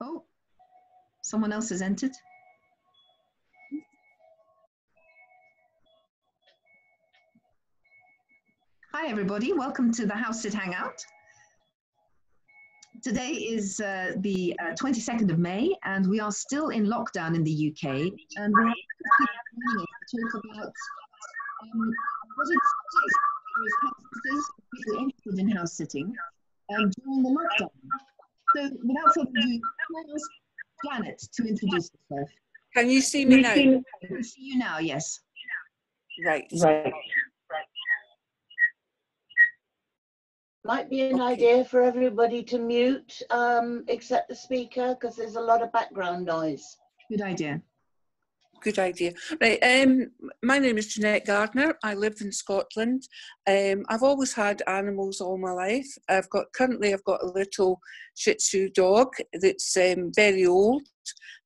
Oh, someone else has entered. Hi, everybody. Welcome to the House Sit Hangout. Today is the 22nd of May, and we are still in lockdown in the UK. And we have people to talk about what it takes for house sitters, people interested in house sitting, during the lockdown. So, without further ado, I'll ask Janet to introduce herself. Can you see me now? I can see you now, yes. Right. Might be an idea for everybody to mute except the speaker, because there's a lot of background noise. Good idea. Good idea. Right. My name is Jeanette Gardner. I live in Scotland. I've always had animals all my life. Currently I've got a little Shih Tzu dog that's very old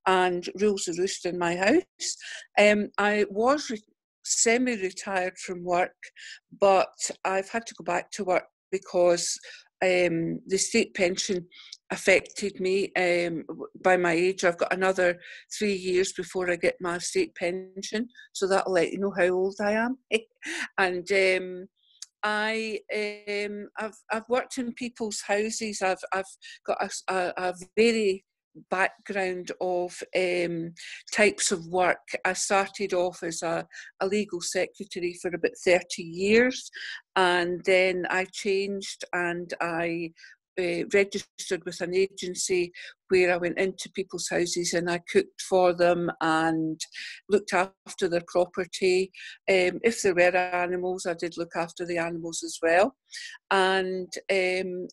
and rules the roost in my house. I was semi-retired from work, but I've had to go back to work because the state pension affected me by my age. I've got another 3 years before I get my state pension, so that'll let you know how old I am. And I've worked in people's houses. I've got a very background of types of work. I started off as a legal secretary for about 30 years, and then I changed and I registered with an agency where I went into people's houses and I cooked for them and looked after their property. If there were animals, I did look after the animals as well. And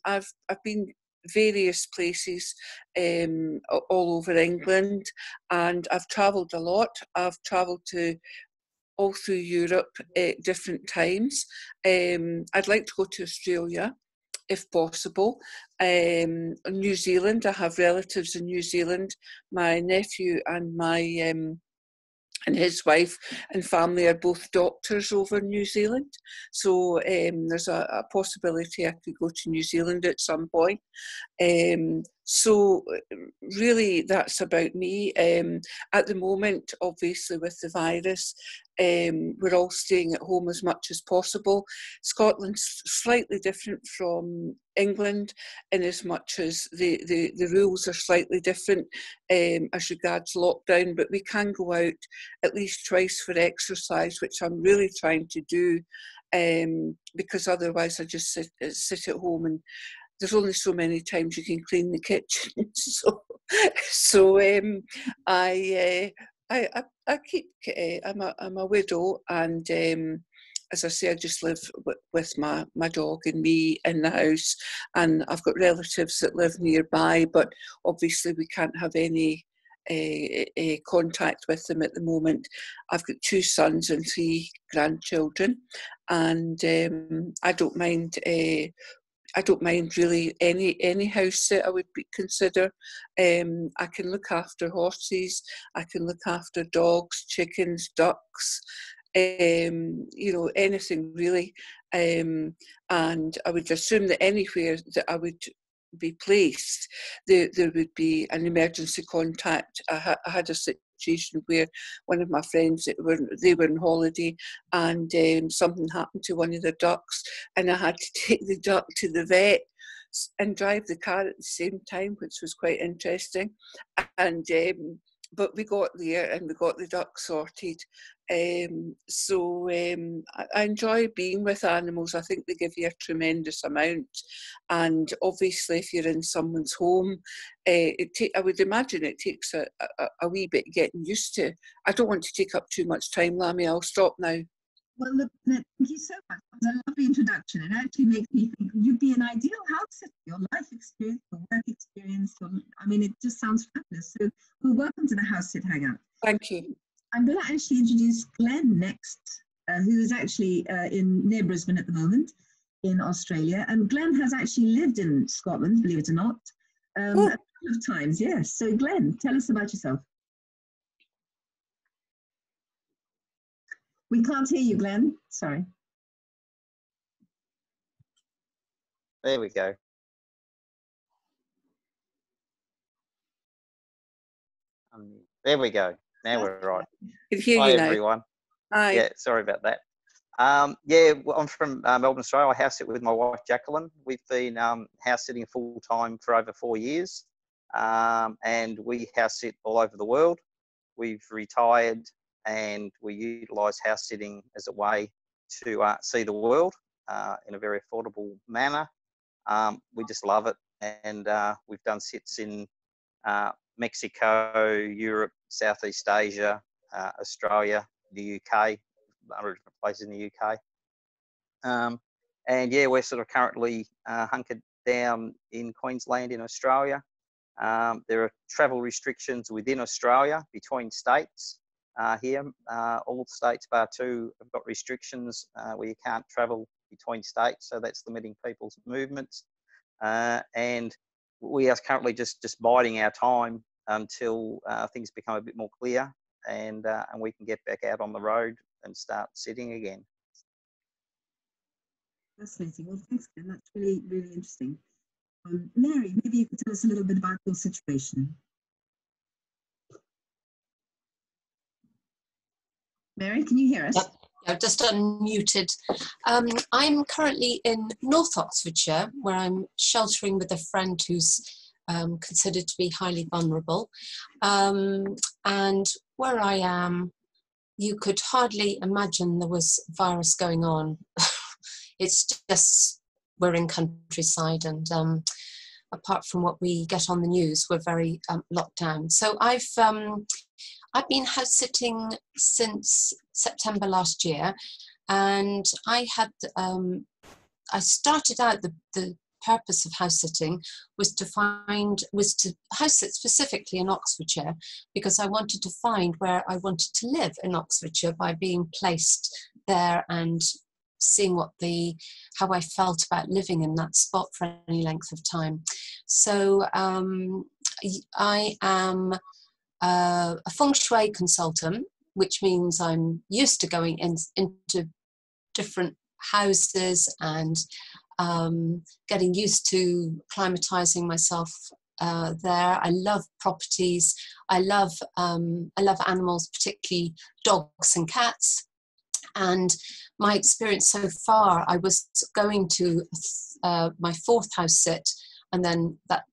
I've been various places all over England, and I've travelled a lot. I've travelled to all through Europe at different times. I'd like to go to Australia if possible. New Zealand, I have relatives in New Zealand. My nephew and and his wife and family are both doctors over in New Zealand. So there's a possibility I could go to New Zealand at some point. So really that's about me. At the moment, obviously with the virus, we're all staying at home as much as possible. Scotland's slightly different from England in as much as the rules are slightly different as regards lockdown, but we can go out at least twice for exercise, which I'm really trying to do, because otherwise I just sit at home, and there's only so many times you can clean the kitchen. I keep. I'm a widow, and as I say, I just live with my dog and me in the house, and I've got relatives that live nearby, but obviously we can't have any contact with them at the moment. I've got 2 sons and 3 grandchildren, and I don't mind. I don't mind really any house that I would consider. I can look after horses, I can look after dogs, chickens, ducks, anything really. And I would assume that anywhere that I would be placed, there would be an emergency contact. I had a situation where one of my friends, they were on holiday, and something happened to one of the ducks, and I had to take the duck to the vet and drive the car at the same time, which was quite interesting. And but we got there and we got the duck sorted. So I enjoy being with animals. I think they give you a tremendous amount. And obviously, if you're in someone's home, I would imagine it takes a wee bit getting used to. I don't want to take up too much time, Lammy. I'll stop now. Well, look, thank you so much. That was a lovely introduction. It actually makes me think you'd be an ideal house sitter. Your life experience, your work experience. I mean, it just sounds fabulous. So, well, welcome to the House Sit Hangout. Thank you. I'm going to actually introduce Glenn next, who is actually near Brisbane at the moment in Australia. And Glenn has actually lived in Scotland, believe it or not, a couple of times. Yes. So, Glenn, tell us about yourself. We can't hear you, Glenn. Sorry. There we go. There we go. Now we're right. Can hear Hi, you now. everyone. Hi. Yeah, sorry about that. Yeah, well, I'm from Melbourne, Australia. I house sit with my wife, Jacqueline. We've been house sitting full time for over 4 years, and we house sit all over the world. We've retired, and we utilise house sitting as a way to see the world in a very affordable manner. We just love it, and we've done sits in Mexico, Europe, Southeast Asia, Australia, the UK, 100 different places in the UK. And yeah, we're sort of currently hunkered down in Queensland in Australia. There are travel restrictions within Australia between states here. All states bar 2 have got restrictions where you can't travel between states, so that's limiting people's movements. And we are currently just biding our time until things become a bit more clear, and we can get back out on the road and start sitting again. Fascinating. Well, thanks, Ken. That's really, really interesting. Mary, maybe you could tell us a little bit about your situation. Mary, can you hear us? Yep. I've just unmuted. I'm currently in North Oxfordshire, where I'm sheltering with a friend who's considered to be highly vulnerable. And where I am, you could hardly imagine there was a virus going on. It's just, we're in countryside, and apart from what we get on the news, we're very locked down. So I've been house sitting since September last year, and I started out, the purpose of house sitting was to house sit specifically in Oxfordshire, because I wanted to find where I wanted to live in Oxfordshire by being placed there and seeing how I felt about living in that spot for any length of time. So I am a feng shui consultant, which means I'm used to going into different houses and getting used to climatizing myself there. I love properties. I love animals, particularly dogs and cats. And my experience so far, I was going to my 4th house sit, and then that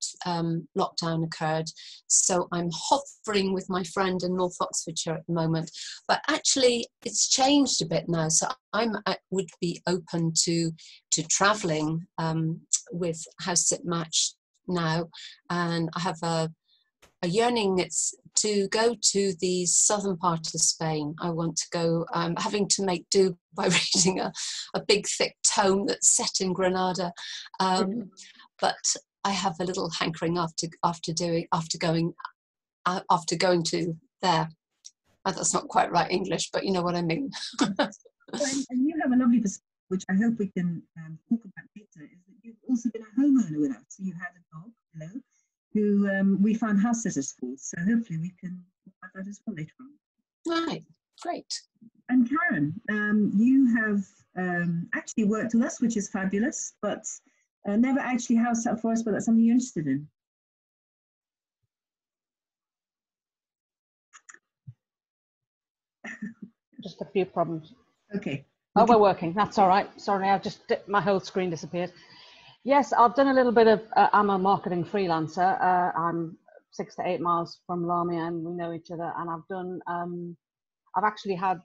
lockdown occurred. So I'm hovering with my friend in North Oxfordshire at the moment. But actually, it's changed a bit now. So I would be open to travelling with House Sit Match now. And I have a yearning to go to the southern part of Spain. I want to go. I'm having to make do by reading a big thick tome that's set in Granada, but I have a little hankering after going to there. That's not quite right English, but you know what I mean. And you have a lovely perspective, which I hope we can talk about later, is that you've also been a homeowner with us. So you had a dog, hello, who we found house sitters for. So hopefully we can talk about that as well later on. Right, great. And Karen, you have actually worked with us, which is fabulous, but never actually house sat for us, but that's something you're interested in. Just a few problems. Okay. Oh, we're working. That's all right. Sorry, my whole screen disappeared. Yes, I've done a little bit of, I'm a marketing freelancer. I'm 6 to 8 miles from Lamia, and we know each other. And I've actually had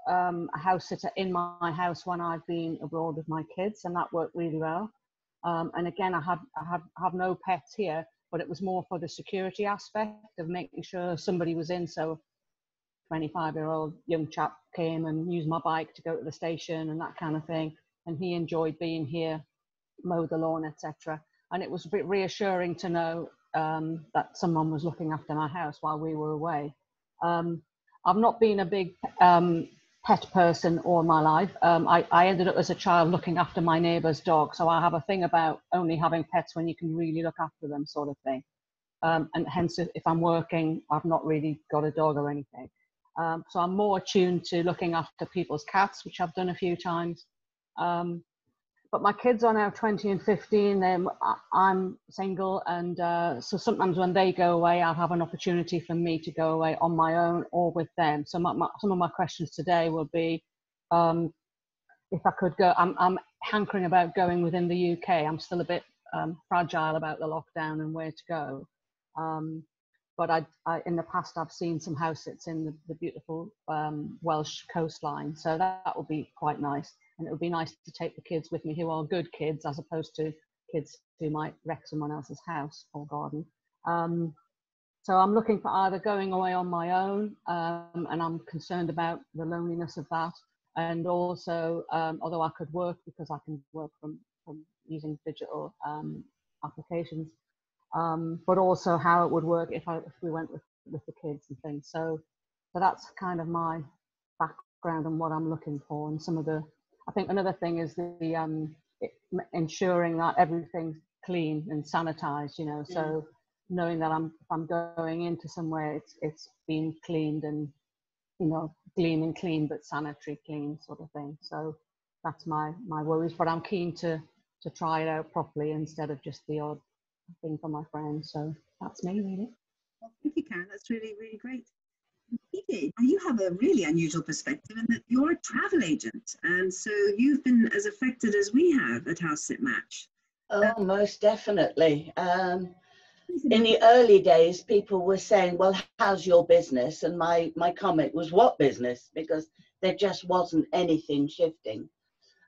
a house sitter in my house when I've been abroad with my kids, and that worked really well. And again, I have no pets here, but it was more for the security aspect of making sure somebody was in. So 25-year-old young chap came and used my bike to go to the station and that kind of thing. And he enjoyed being here, mow the lawn, etc. And it was a bit reassuring to know that someone was looking after my house while we were away. I've not been a big pet person all my life. I ended up as a child looking after my neighbour's dog. So I have a thing about only having pets when you can really look after them, sort of thing. And hence, if I'm working, I've not really got a dog or anything. So I'm more attuned to looking after people's cats, which I've done a few times. but my kids are now 20 and 15. I'm single, and so sometimes when they go away, I'll have an opportunity for me to go away on my own or with them. So some of my questions today will be, if I could go. I'm hankering about going within the UK. I'm still a bit fragile about the lockdown and where to go. But I in the past, I've seen some house sits in the beautiful Welsh coastline. So that would be quite nice. And it would be nice to take the kids with me who are good kids, as opposed to kids who might wreck someone else's house or garden. So I'm looking for either going away on my own, and I'm concerned about the loneliness of that. And also, although I could work, because I can work from using digital applications, but also how it would work if we went with the kids and things. So that's kind of my background and what I'm looking for. And I think another thing is ensuring that everything's clean and sanitized, you know, so knowing that if I'm going into somewhere, it's been cleaned and, you know, gleaming clean, but sanitary clean sort of thing. So that's my worries, but I'm keen to try it out properly instead of just the odd thing for my friends. So that's me, really. Well, thank you, Karen. That's really, really great. PJ, you have a really unusual perspective in that you're a travel agent, and so you've been as affected as we have at House Sit Match. Oh, most definitely. In the early days, people were saying, well, how's your business? And my comment was, what business? Because there just wasn't anything shifting.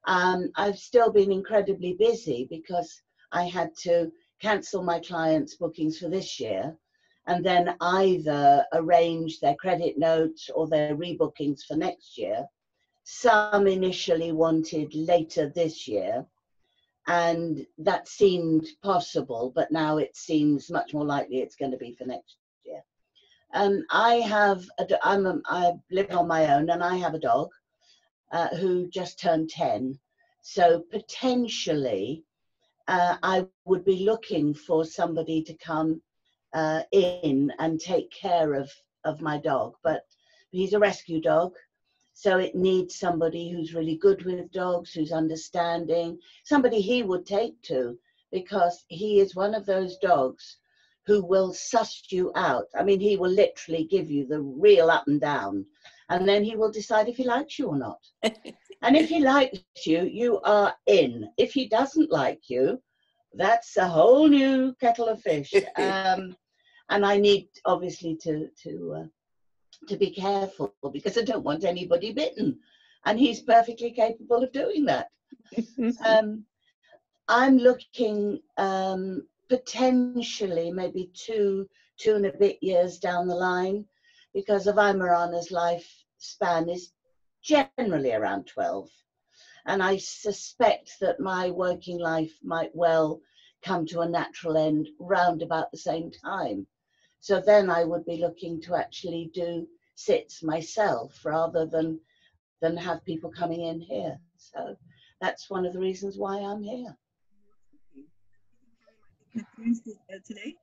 I've still been incredibly busy because I had to cancel my clients' bookings for this year, and then either arrange their credit notes or their rebookings for next year. Some initially wanted later this year, and that seemed possible, but now it seems much more likely it's going to be for next year. I live on my own, and I have a dog who just turned 10. So potentially I would be looking for somebody to come in and take care of my dog, but he's a rescue dog, so it needs somebody who's really good with dogs, who's understanding, somebody he would take to, because he is one of those dogs who will suss you out. I mean, he will literally give you the real up and down, and then he will decide if he likes you or not. And if he likes you, you are in. If he doesn't like you, that's a whole new kettle of fish. And I need, obviously, to be careful, because I don't want anybody bitten. And he's perfectly capable of doing that. I'm looking potentially maybe two and a bit years down the line, because of Imarana's lifespan is generally around 12. And I suspect that my working life might well come to a natural end round about the same time. So then I would be looking to actually do sits myself rather than have people coming in here. So that's one of the reasons why I'm here. Today?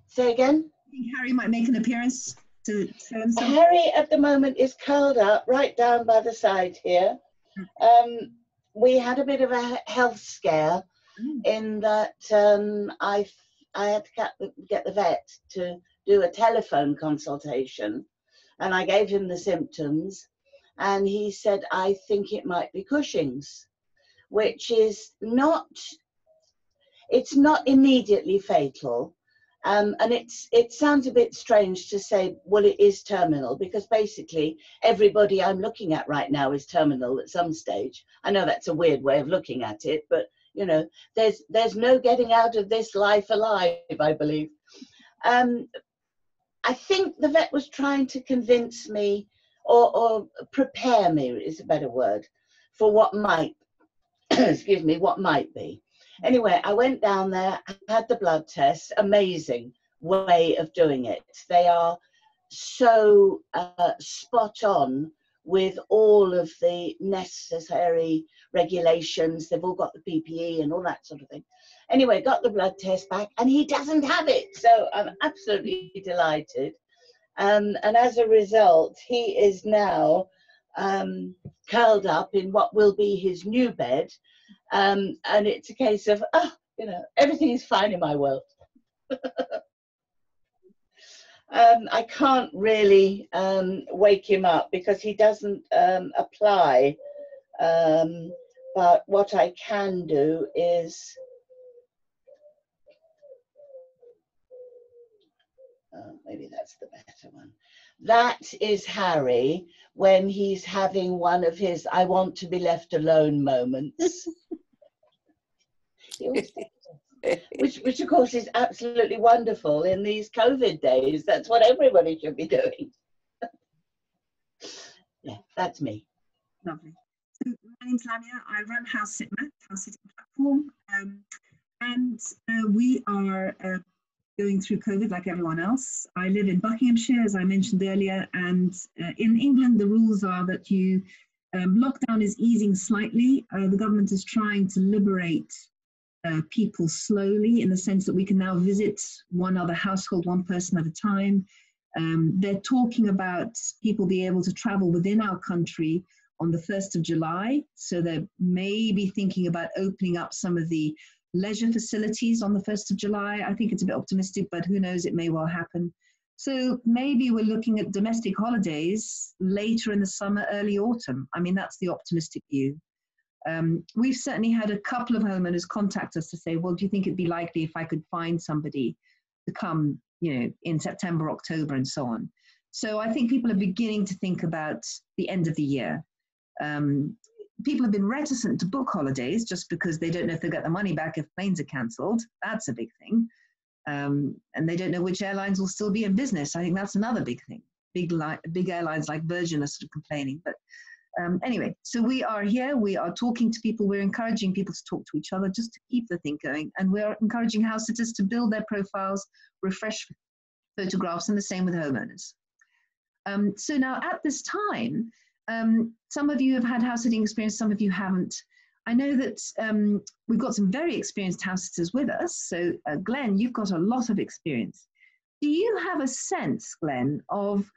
Say again? I think Harry might make an appearance to show himself. Harry at the moment is curled up right down by the side here. We had a bit of a health scare in that I had to get the vet to do a telephone consultation, and I gave him the symptoms, and he said, I think it might be Cushing's, which is not, it's not immediately fatal. And it sounds a bit strange to say, well, it is terminal, because basically everybody I'm looking at right now is terminal at some stage. I know that's a weird way of looking at it, but you know, there's no getting out of this life alive, I believe. I think the vet was trying to convince me, or prepare me is a better word, for what might, excuse me, what might be. Anyway, I went down there, had the blood test. Amazing way of doing it. They are so spot on with all of the necessary regulations. They've all got the PPE and all that sort of thing. Anyway, got the blood test back, and he doesn't have it. So I'm absolutely delighted. And as a result, he is now curled up in what will be his new bed. And it's a case of, you know, everything is fine in my world. I can't really wake him up because he doesn't apply. But what I can do is, maybe that's the better one. That is Harry when he's having one of his "I want to be left alone" moments. which of course is absolutely wonderful in these COVID days. That's what everybody should be doing. Yeah, that's me. Lovely. So my name's Lamia. I run house sitting platform, and we are going through COVID like everyone else. I live in Buckinghamshire, as I mentioned earlier, and in England the rules are that you lockdown is easing slightly. The government is trying to liberate people slowly, in the sense that we can now visit one other household, one person at a time. They're talking about people being able to travel within our country on the 1st of July. So they're maybe thinking about opening up some of the leisure facilities on the 1st of July. I think it's a bit optimistic, but who knows, it may well happen. So maybe we're looking at domestic holidays later in the summer, early autumn. I mean, that's the optimistic view. We've certainly had a couple of homeowners contact us to say, well, do you think it'd be likely if I could find somebody to come, you know, in September, October, and so on. So I think people are beginning to think about the end of the year. People have been reticent to book holidays just because they don't know if they'll get the money back if planes are cancelled. That's a big thing. And they don't know which airlines will still be in business. I think that's another big thing. Big airlines like Virgin are sort of complaining. But anyway, so we are here. We are talking to people. We're encouraging people to talk to each other just to keep the thing going. And we're encouraging house sitters to build their profiles, refresh photographs, and the same with homeowners. So now at this time, some of you have had house sitting experience, some of you haven't. I know that we've got some very experienced house sitters with us. So Glenn, you've got a lot of experience. Do you have a sense, Glenn, of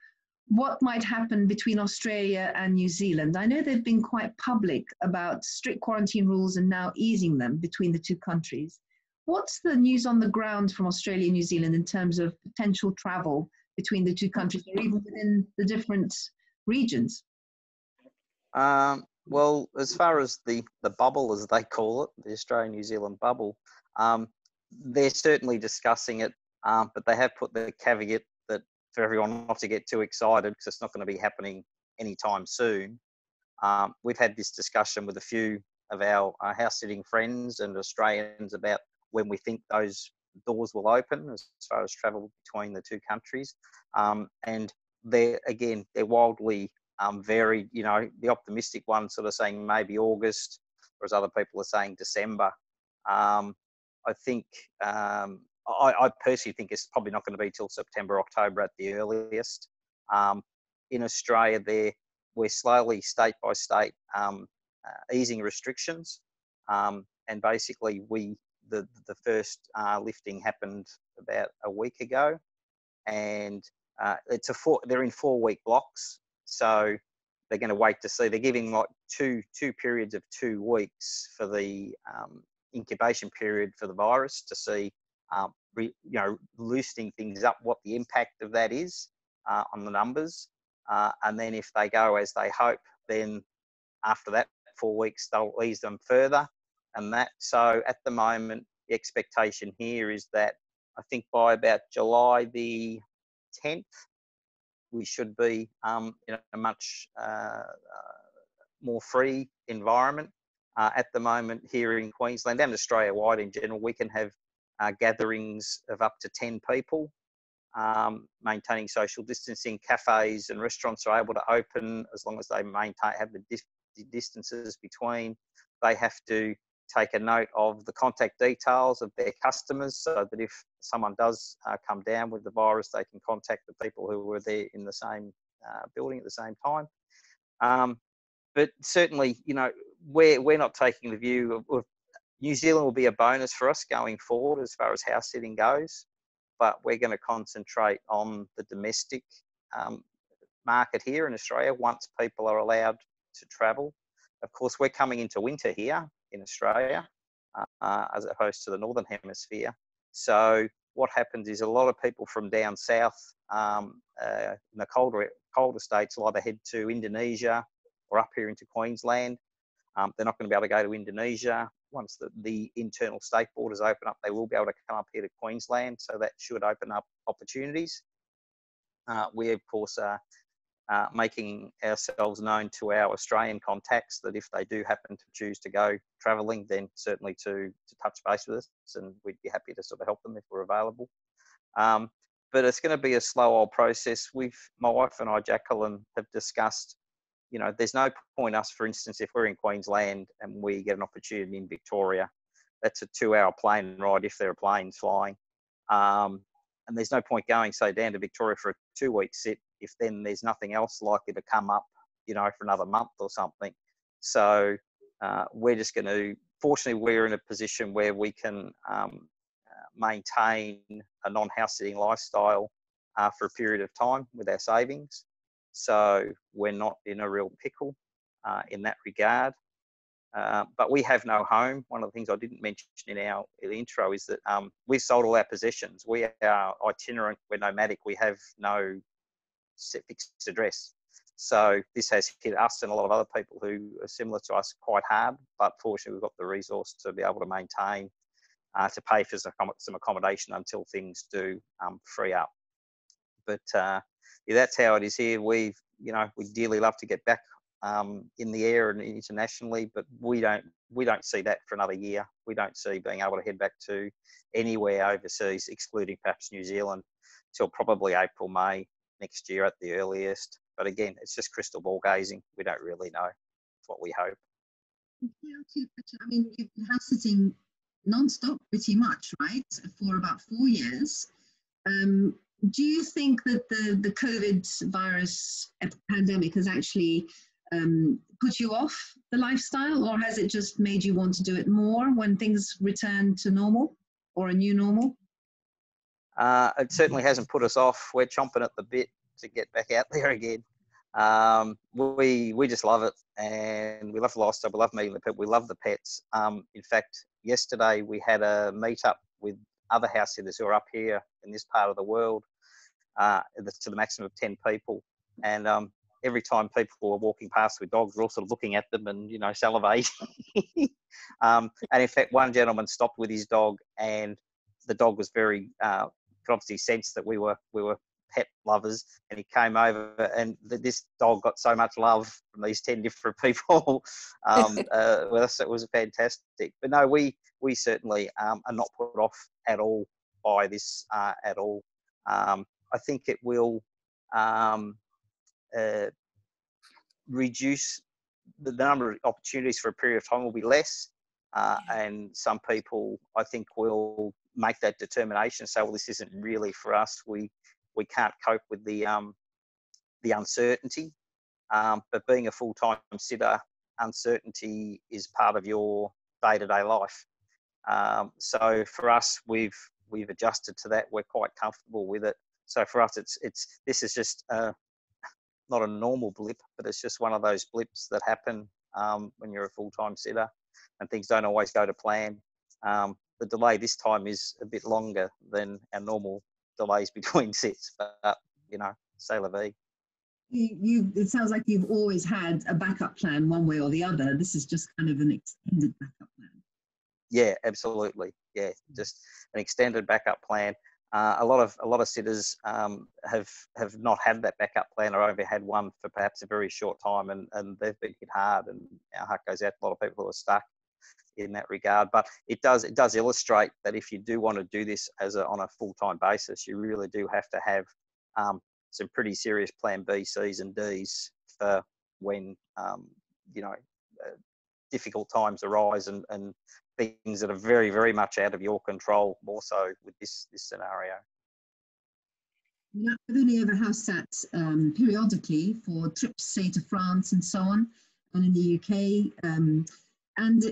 what might happen between Australia and New Zealand? I know they've been quite public about strict quarantine rules and now easing them between the two countries. What's the news on the ground from Australia and New Zealand in terms of potential travel between the two countries, or even within the different regions? Well, as far as the bubble, as they call it, the Australia-New Zealand bubble, they're certainly discussing it, but they have put the caveat that for everyone not to get too excited, because it's not going to be happening anytime soon. We've had this discussion with a few of our house-sitting friends and Australians about when we think those doors will open as far as travel between the two countries. And they're wildly varied. You know, the optimistic ones sort of saying maybe August, whereas other people are saying December. I think, I personally think it's probably not going to be till September, October at the earliest. In Australia, we're slowly, state by state, easing restrictions. And basically, the first lifting happened about a week ago, and they're in 4-week blocks. So they're going to wait to see. They're giving like two periods of 2 weeks for the incubation period for the virus to see, loosening things up, what the impact of that is on the numbers. And then if they go as they hope, then after that 4 weeks, they'll ease them further. And that, so at the moment, the expectation here is that I think by about July the 10th, we should be in a much more free environment. At the moment here in Queensland and Australia-wide in general, we can have gatherings of up to 10 people, maintaining social distancing. Cafes and restaurants are able to open as long as they have the distances between. They have to take a note of the contact details of their customers so that if someone does come down with the virus, they can contact the people who were there in the same building at the same time. But certainly, you know, we're not taking the view of New Zealand will be a bonus for us going forward as far as house sitting goes, but we're going to concentrate on the domestic market here in Australia once people are allowed to travel. Of course, we're coming into winter here in Australia, as opposed to the Northern Hemisphere. So what happens is a lot of people from down south in the colder states will either head to Indonesia or up here into Queensland. They're not going to be able to go to Indonesia. Once the internal state borders open up, they will be able to come up here to Queensland. So that should open up opportunities. We, of course, are making ourselves known to our Australian contacts that if they do happen to choose to go travelling, then certainly to touch base with us, and we'd be happy to sort of help them if we're available. But it's going to be a slow old process. My wife and I, Jacqueline, have discussed, you know, there's no point us, for instance, if we're in Queensland and we get an opportunity in Victoria, that's a 2-hour plane ride if there are planes flying. And there's no point going, say, down to Victoria for a 2-week sit if then there's nothing else likely to come up, you know, for another month or something. So we're just going to, fortunately, we're in a position where we can maintain a non-house sitting lifestyle for a period of time with our savings. So we're not in a real pickle in that regard. But we have no home. One of the things I didn't mention in our intro is that we've sold all our possessions. We are itinerant, we're nomadic, we have no fixed address. So this has hit us and a lot of other people who are similar to us quite hard, but fortunately we've got the resource to be able to maintain, to pay for some accommodation until things do free up. But yeah, that's how it is here. We dearly love to get back in the air and internationally, but we don't see that for another year. We don't see being able to head back to anywhere overseas, excluding perhaps New Zealand, till probably April, May next year at the earliest. But again, it's just crystal ball gazing. We don't really know. It's what we hope. I mean, you've been house sitting non-stop pretty much, right, for about 4 years. Do you think that the COVID virus pandemic has actually put you off the lifestyle, or has it just made you want to do it more when things return to normal or a new normal? It certainly hasn't put us off. We're chomping at the bit to get back out there again. We just love it, and we love the lifestyle. We love meeting the people. We love the pets. In fact, yesterday we had a meet-up with other house sitters who are up here in this part of the world, to the maximum of 10 people. And every time people were walking past with dogs, we're all sort of looking at them and, you know, salivating. And in fact, one gentleman stopped with his dog, and the dog was very, could obviously sense that we were pet lovers, and he came over, and this dog got so much love from these 10 different people with us. It was fantastic. But no, we certainly are not put off at all by this at all. I think it will reduce the number of opportunities for a period of time will be less, and some people, I think, will make that determination and say, well, this isn't really for us. We can't cope with the uncertainty. But being a full-time sitter, uncertainty is part of your day-to-day life. So for us, we've adjusted to that. We're quite comfortable with it. So for us, this is just not a normal blip, but it's just one of those blips that happen when you're a full-time sitter, and things don't always go to plan. The delay this time is a bit longer than our normal delays between sits, but you know, c'est la vie. It sounds like you've always had a backup plan one way or the other. This is just kind of an extended backup plan. Yeah, absolutely. Yeah, just an extended backup plan. A lot of sitters have not had that backup plan, or only had one for perhaps a very short time, and they've been hit hard, and our heart goes out to a lot of people who are stuck in that regard. But it does illustrate that if you do want to do this on a full-time basis, you really do have to have some pretty serious plan B, C's and D's for when difficult times arise and things that are very, very much out of your control, more so with this scenario. I've only ever house sat periodically for trips, say, to France and so on, and in the UK. And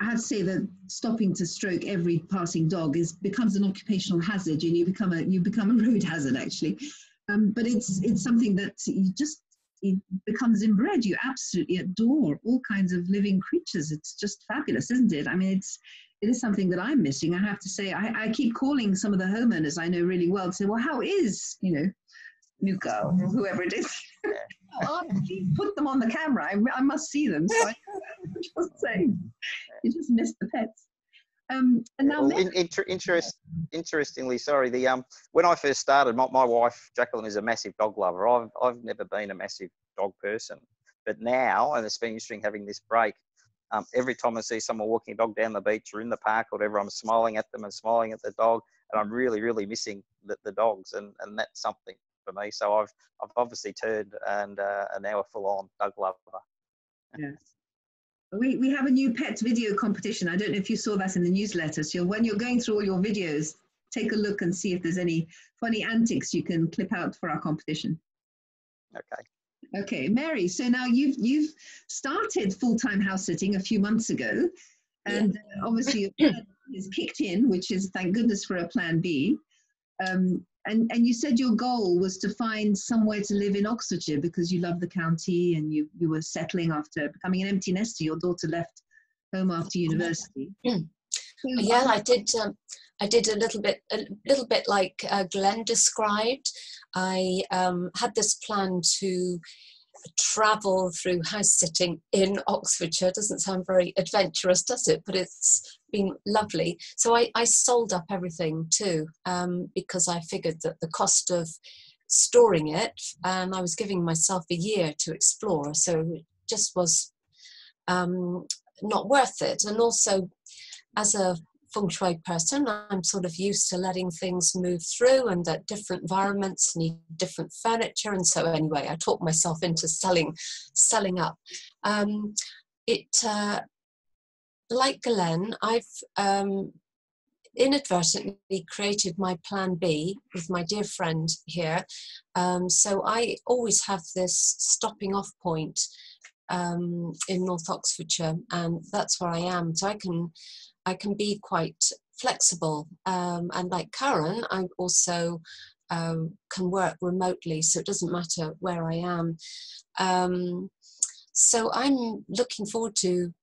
I have to say that stopping to stroke every passing dog becomes an occupational hazard, and you become a road hazard, actually. But it's something that you just he becomes inbred. You absolutely adore all kinds of living creatures. It's just fabulous, isn't it? I mean, it is something that I'm missing. I have to say, I keep calling some of the homeowners I know really well to say, well, how is, Nuka or whoever it is? Please put them on the camera. I must see them. So I just saying, you just miss the pets. And now, well, interestingly, sorry, when I first started, my wife Jacqueline is a massive dog lover. I've never been a massive dog person, but now, and it's been interesting having this break. Every time I see someone walking a dog down the beach or in the park or whatever, I'm smiling at them and smiling at the dog, and I'm really, really missing the dogs, and that's something for me. So I've obviously turned and now a full-on dog lover. Yes. We have a new pet video competition. I don't know if you saw that in the newsletter. So when you're going through all your videos, take a look and see if there's any funny antics you can clip out for our competition. Okay. Okay, Mary. So now you've started full-time house sitting a few months ago, and obviously your plan is kicked in, which is thank goodness for a plan B. And you said your goal was to find somewhere to live in Oxfordshire because you love the county and you were settling after becoming an empty nester. Your daughter left home after university. Yeah, I did a little bit like Glenn described. I had this plan to travel through house sitting in Oxfordshire. It doesn't sound very adventurous, does it? But it's been lovely. So I sold up everything too, because I figured that the cost of storing it, I was giving myself a year to explore, so it just was not worth it. And also, as a feng shui person, I'm sort of used to letting things move through, and that different environments need different furniture. And so anyway, I talked myself into selling up. Like Glenn, I've inadvertently created my plan B with my dear friend here. So I always have this stopping off point in North Oxfordshire, and that's where I am. So I can be quite flexible, and like Karen, I also can work remotely, so it doesn't matter where I am. So I'm looking forward to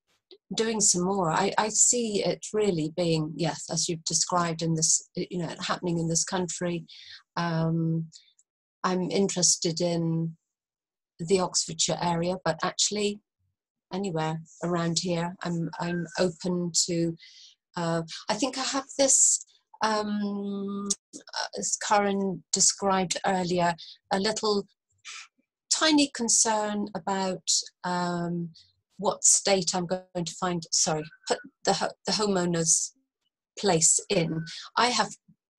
doing some more. I see it really being, yes, as you've described in this, happening in this country. I'm interested in the Oxfordshire area, but actually anywhere around here. I'm open to. I think I have this, as Karen described earlier, a little tiny concern about what state I'm going to put the homeowners place in.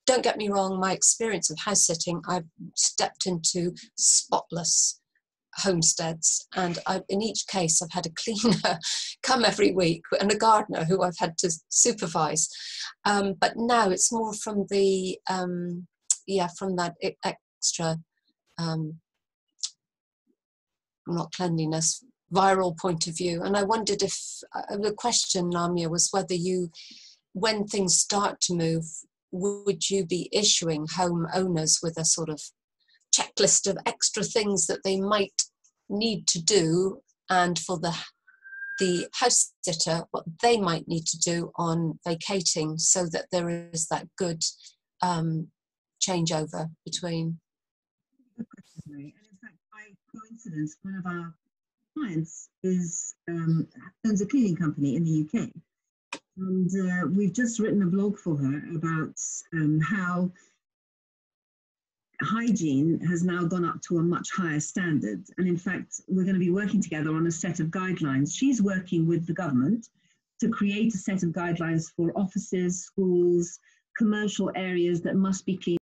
Don't get me wrong, my experience of house sitting, I've stepped into spotless homesteads, and in each case I've had a cleaner come every week and a gardener who I've had to supervise, but now it's more from the from that extra not cleanliness, viral point of view. And I wondered if the question, Lamia, was whether when things start to move, would you be issuing homeowners with a sort of checklist of extra things that they might need to do, and for the house sitter, what they might need to do on vacating, so that there is that good changeover between. And in fact, by coincidence, one of our clients owns a cleaning company in the UK, and we've just written a blog for her about how hygiene has now gone up to a much higher standard. And in fact, we're going to be working together on a set of guidelines. She's working with the government to create a set of guidelines for offices, schools, commercial areas that must be clean.